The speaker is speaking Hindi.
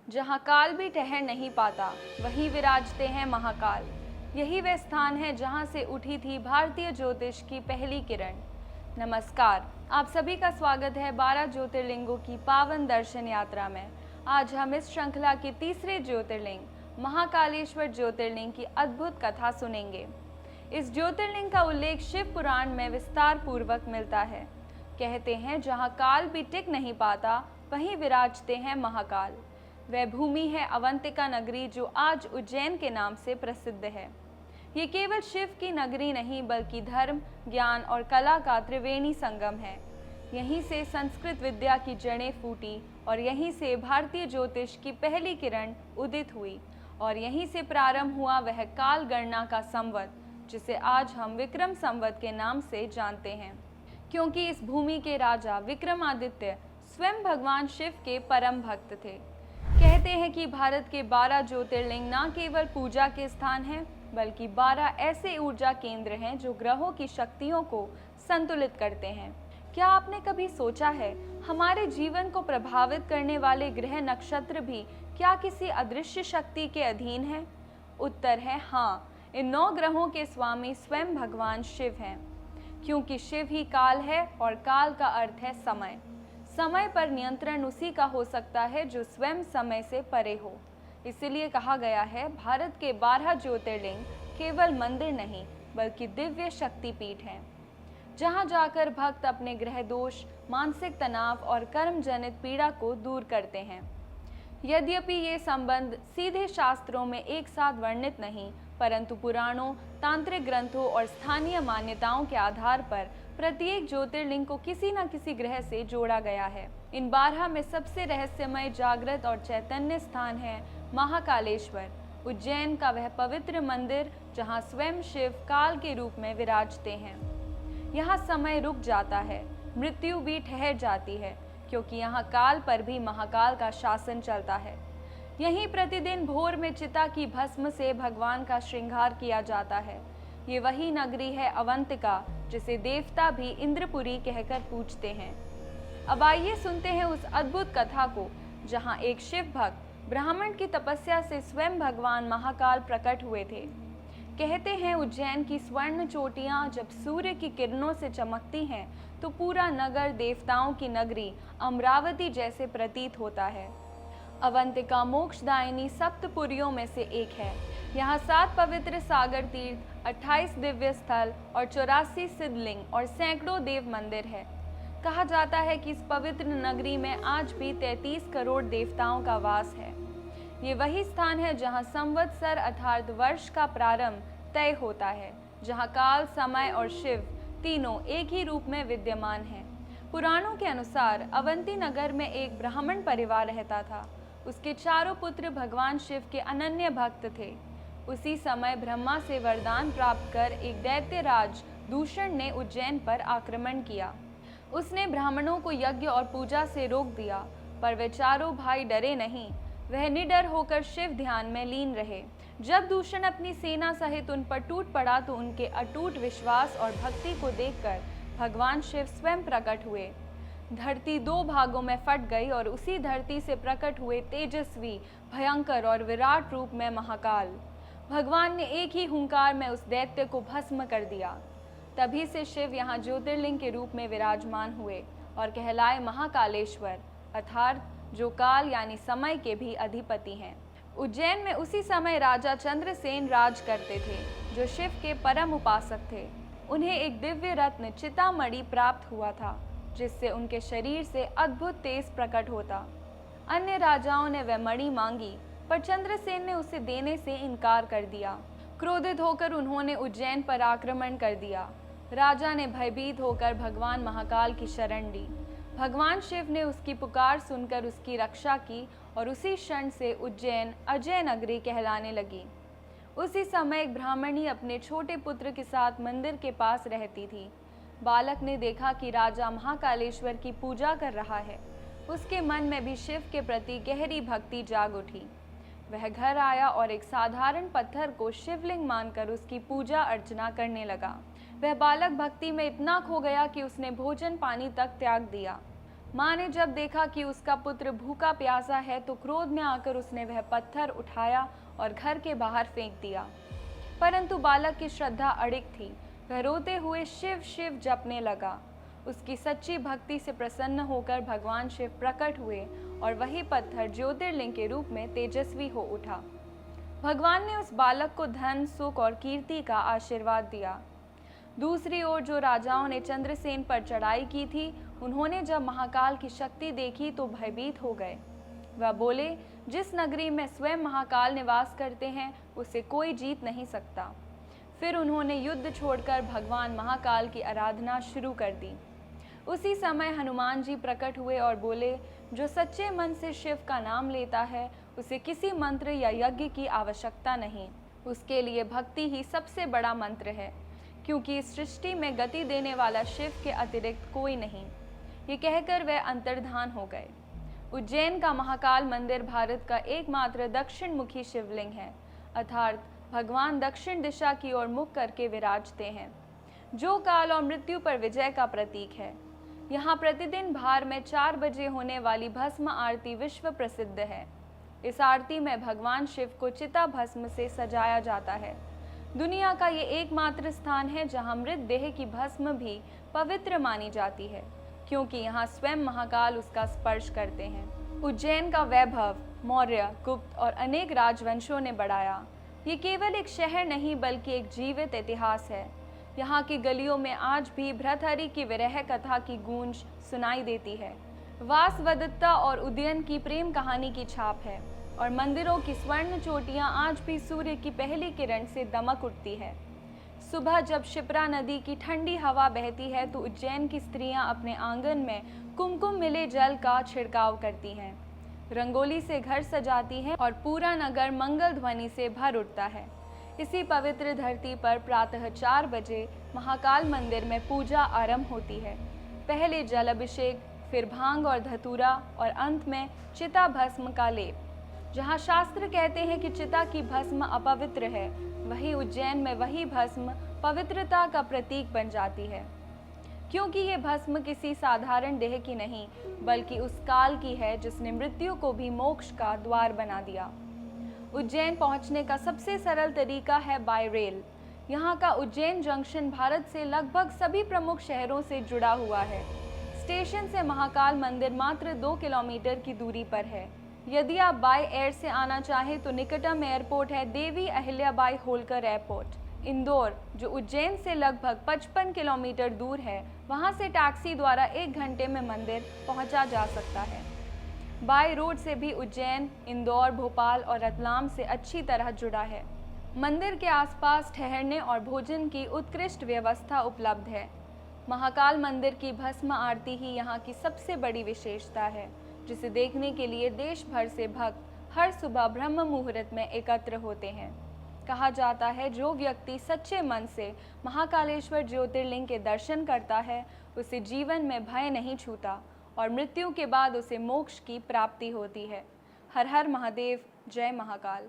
जहाँ काल भी ठहर नहीं पाता, वहीं विराजते हैं महाकाल। यही वह स्थान है जहाँ से उठी थी भारतीय ज्योतिष की पहली किरण। नमस्कार, आप सभी का स्वागत है 12 ज्योतिर्लिंगों की पावन दर्शन यात्रा में। आज हम इस श्रृंखला के तीसरे ज्योतिर्लिंग महाकालेश्वर ज्योतिर्लिंग की अद्भुत कथा सुनेंगे। इस ज्योतिर्लिंग का उल्लेख शिव पुराण में विस्तार पूर्वक मिलता है। कहते हैं जहाँ काल भी टिक नहीं पाता, वहीं विराजते हैं महाकाल। वह भूमि है अवंतिका नगरी, जो आज उज्जैन के नाम से प्रसिद्ध है। ये केवल शिव की नगरी नहीं, बल्कि धर्म, ज्ञान और कला का त्रिवेणी संगम है। यहीं से संस्कृत विद्या की जड़ें फूटी और यहीं से भारतीय ज्योतिष की पहली किरण उदित हुई और यहीं से प्रारंभ हुआ वह काल गणना का संवत, जिसे आज हम विक्रम संवत के नाम से जानते हैं। क्योंकि इस भूमि के राजा विक्रमादित्य स्वयं भगवान शिव के परम भक्त थे। कहते हैं कि भारत के 12 ज्योतिर्लिंग न केवल पूजा के स्थान हैं, बल्कि 12 ऐसे ऊर्जा केंद्र हैं जो ग्रहों की शक्तियों को संतुलित करते हैं। क्या आपने कभी सोचा है, हमारे जीवन को प्रभावित करने वाले ग्रह नक्षत्र भी क्या किसी अदृश्य शक्ति के अधीन हैं? उत्तर है हाँ, इन 9 ग्रहों के स्वामी स्वयं भगवान शिव हैं। क्योंकि शिव ही काल है और काल का अर्थ है समय। समय पर नियंत्रण उसी का हो सकता है जो स्वयं समय से परे हो। इसीलिए कहा गया है, भारत के 12 ज्योतिर्लिंग केवल मंदिर नहीं, बल्कि दिव्य शक्तिपीठ हैं, जहां जाकर भक्त अपने ग्रह दोष, मानसिक तनाव और कर्म जनित पीड़ा को दूर करते हैं। यद्यपि ये संबंध सीधे शास्त्रों में एक साथ वर्णित नहीं, परंतु पुराणों, तांत्रिक ग्रंथों और स्थानीय मान्यताओं के आधार पर प्रत्येक ज्योतिर्लिंग को किसी न किसी ग्रह से जोड़ा गया है। इन 12 में सबसे रहस्यमय, जागृत और चैतन्य स्थान है महाकालेश्वर, उज्जैन का वह पवित्र मंदिर जहां स्वयं शिव काल के रूप में विराजते हैं। यहाँ समय रुक जाता है, मृत्यु भी ठहर जाती है, क्योंकि यहाँ काल पर भी महाकाल का शासन चलता है। यहीं प्रतिदिन भोर में चिता की भस्म से भगवान का श्रृंगार किया जाता है। ये वही नगरी है अवंतिका, जिसे देवता भी इंद्रपुरी कहकर पूजते हैं। अब आइए सुनते हैं उस अद्भुत कथा को, जहाँ एक शिव भक्त ब्राह्मण की तपस्या से स्वयं भगवान महाकाल प्रकट हुए थे। कहते हैं उज्जैन की स्वर्ण चोटियां जब सूर्य की किरणों से चमकती हैं, तो पूरा नगर देवताओं की नगरी अमरावती जैसे प्रतीत होता है। अवंतिका मोक्षदायिनी सप्तपुरियों में से एक है। यहाँ 7 पवित्र सागर तीर्थ, 28 दिव्य स्थल और 84 सिद्धलिंग और सैकड़ों देव मंदिर है। कहा जाता है कि इस पवित्र नगरी में आज भी 33 करोड़ देवताओं का वास है। ये वही स्थान है जहाँ संवत्सर अर्थात वर्ष का प्रारंभ तय होता है, जहाँ काल, समय और शिव तीनों एक ही रूप में विद्यमान हैं। पुराणों के अनुसार अवंती नगर में एक ब्राह्मण परिवार रहता था। उसके चारों पुत्र भगवान शिव के अनन्य भक्त थे। उसी समय ब्रह्मा से वरदान प्राप्त कर एक दैत्यराज दूषण ने उज्जैन पर आक्रमण किया। उसने ब्राह्मणों को यज्ञ और पूजा से रोक दिया, पर वे चारों भाई डरे नहीं। वह निडर होकर शिव ध्यान में लीन रहे। जब दूषण अपनी सेना सहित उन पर टूट पड़ा, तो उनके अटूट विश्वास और भक्ति को देखकर भगवान शिव स्वयं प्रकट हुए। धरती 2 भागों में फट गई और उसी धरती से प्रकट हुए तेजस्वी, भयंकर और विराट रूप में महाकाल। भगवान ने एक ही हुंकार में उस दैत्य को भस्म कर दिया। तभी से शिव यहाँ ज्योतिर्लिंग के रूप में विराजमान हुए और कहलाए महाकालेश्वर, अर्थात जो काल यानी समय के भी अधिपति हैं। उज्जैन में उसी समय राजा चंद्रसेन राज करते थे, जो शिव के परम उपासक थे। उन्हें एक दिव्य रत्न चितामणि प्राप्त हुआ था, जिससे उनके शरीर से अद्भुत तेज प्रकट होता। अन्य राजाओं ने वह मणि मांगी, पर चंद्रसेन ने उसे देने से इनकार कर दिया। क्रोधित होकर उन्होंने उज्जैन पर आक्रमण कर दिया। राजा ने भयभीत होकर भगवान महाकाल की शरण ली। भगवान शिव ने उसकी पुकार सुनकर उसकी रक्षा की और उसी क्षण से उज्जैन अजय नगरी कहलाने लगी। उसी समय एक ब्राह्मणी अपने छोटे पुत्र के साथ मंदिर के पास रहती थी। बालक ने देखा कि राजा महाकालेश्वर की पूजा कर रहा है। उसके मन में भी शिव के प्रति गहरी भक्ति जाग उठी। वह घर आया और एक साधारण पत्थर को शिवलिंग मानकर उसकी पूजा अर्चना करने लगा। वह बालक भक्ति में इतना खो गया कि उसने भोजन पानी तक त्याग दिया। माँ ने जब देखा कि उसका पुत्र भूखा प्यासा है तो क्रोध में आकर उसने वह पत्थर उठाया और घर के बाहर फेंक दिया। परंतु बालक की श्रद्धा अडिग थी। वह रोते हुए शिव शिव जपने लगा। उसकी सच्ची भक्ति से प्रसन्न होकर भगवान शिव प्रकट हुए और वही पत्थर ज्योतिर्लिंग के रूप में तेजस्वी हो उठा। भगवान ने उस बालक को धन, सुख और कीर्ति का आशीर्वाद दिया। दूसरी ओर जो राजाओं ने चंद्रसेन पर चढ़ाई की थी, उन्होंने जब महाकाल की शक्ति देखी तो भयभीत हो गए। वह बोले, जिस नगरी में स्वयं महाकाल निवास करते हैं उसे कोई जीत नहीं सकता। फिर उन्होंने युद्ध छोड़कर भगवान महाकाल की आराधना शुरू कर दी। उसी समय हनुमान जी प्रकट हुए और बोले, जो सच्चे मन से शिव का नाम लेता है उसे किसी मंत्र या यज्ञ की आवश्यकता नहीं। उसके लिए भक्ति ही सबसे बड़ा मंत्र है, क्योंकि इस सृष्टि में गति देने वाला शिव के अतिरिक्त कोई नहीं। ये कहकर वे अंतर्धान हो गए। उज्जैन का महाकाल मंदिर भारत का एकमात्र दक्षिण मुखी शिवलिंग है, अर्थात भगवान दक्षिण दिशा की ओर मुख करके विराजते हैं, जो काल और मृत्यु पर विजय का प्रतीक है। यहाँ प्रतिदिन भार में 4 बजे होने वाली भस्म आरती विश्व प्रसिद्ध है। इस आरती में भगवान शिव को चिता भस्म से सजाया जाता है। दुनिया का ये एकमात्र स्थान है जहाँ मृत देह की भस्म भी पवित्र मानी जाती है, क्योंकि यहाँ स्वयं महाकाल उसका स्पर्श करते हैं। उज्जैन का वैभव मौर्य, गुप्त और अनेक राजवंशों ने बढ़ाया। ये केवल एक शहर नहीं बल्कि एक जीवित इतिहास है। यहाँ की गलियों में आज भी भर्तहरि की विरह कथा की गूंज सुनाई देती है। वासवदत्ता और उदयन की प्रेम कहानी की छाप है और मंदिरों की स्वर्ण चोटियाँ आज भी सूर्य की पहली किरण से दमक उठती है। सुबह जब शिप्रा नदी की ठंडी हवा बहती है तो उज्जैन की स्त्रियां अपने आंगन में कुमकुम मिले जल का छिड़काव करती हैं, रंगोली से घर सजाती हैं और पूरा नगर मंगल ध्वनि से भर उठता है। इसी पवित्र धरती पर प्रातः 4 बजे महाकाल मंदिर में पूजा आरंभ होती है। पहले जल अभिषेक, फिर भांग और धतूरा और अंत में चिता भस्म का लेप। जहाँ शास्त्र कहते हैं कि चिता की भस्म अपवित्र है, वहीं उज्जैन में वही भस्म पवित्रता का प्रतीक बन जाती है, क्योंकि ये भस्म किसी साधारण देह की नहीं बल्कि उस काल की है जिसने मृत्यु को भी मोक्ष का द्वार बना दिया। उज्जैन पहुंचने का सबसे सरल तरीका है बाय रेल। यहाँ का उज्जैन जंक्शन भारत से लगभग सभी प्रमुख शहरों से जुड़ा हुआ है। स्टेशन से महाकाल मंदिर मात्र 2 किलोमीटर की दूरी पर है। यदि आप बाय एयर से आना चाहें तो निकटतम एयरपोर्ट है देवी अहिल्याबाई होलकर एयरपोर्ट। इंदौर, जो उज्जैन से लगभग 55 किलोमीटर दूर है, वहां से टैक्सी द्वारा 1 घंटे में मंदिर पहुंचा जा सकता है। बाय रोड से भी उज्जैन, इंदौर, भोपाल और रतलाम से अच्छी तरह जुड़ा है। मंदिर के आसपास ठहरने और भोजन की उत्कृष्ट व्यवस्था उपलब्ध है। महाकाल मंदिर की भस्म आरती ही यहाँ की सबसे बड़ी विशेषता है, जिसे देखने के लिए देश भर से भक्त हर सुबह ब्रह्म मुहूर्त में एकत्र होते हैं। कहा जाता है, जो व्यक्ति सच्चे मन से महाकालेश्वर ज्योतिर्लिंग के दर्शन करता है उसे जीवन में भय नहीं छूता और मृत्यु के बाद उसे मोक्ष की प्राप्ति होती है। हर हर महादेव, जय महाकाल।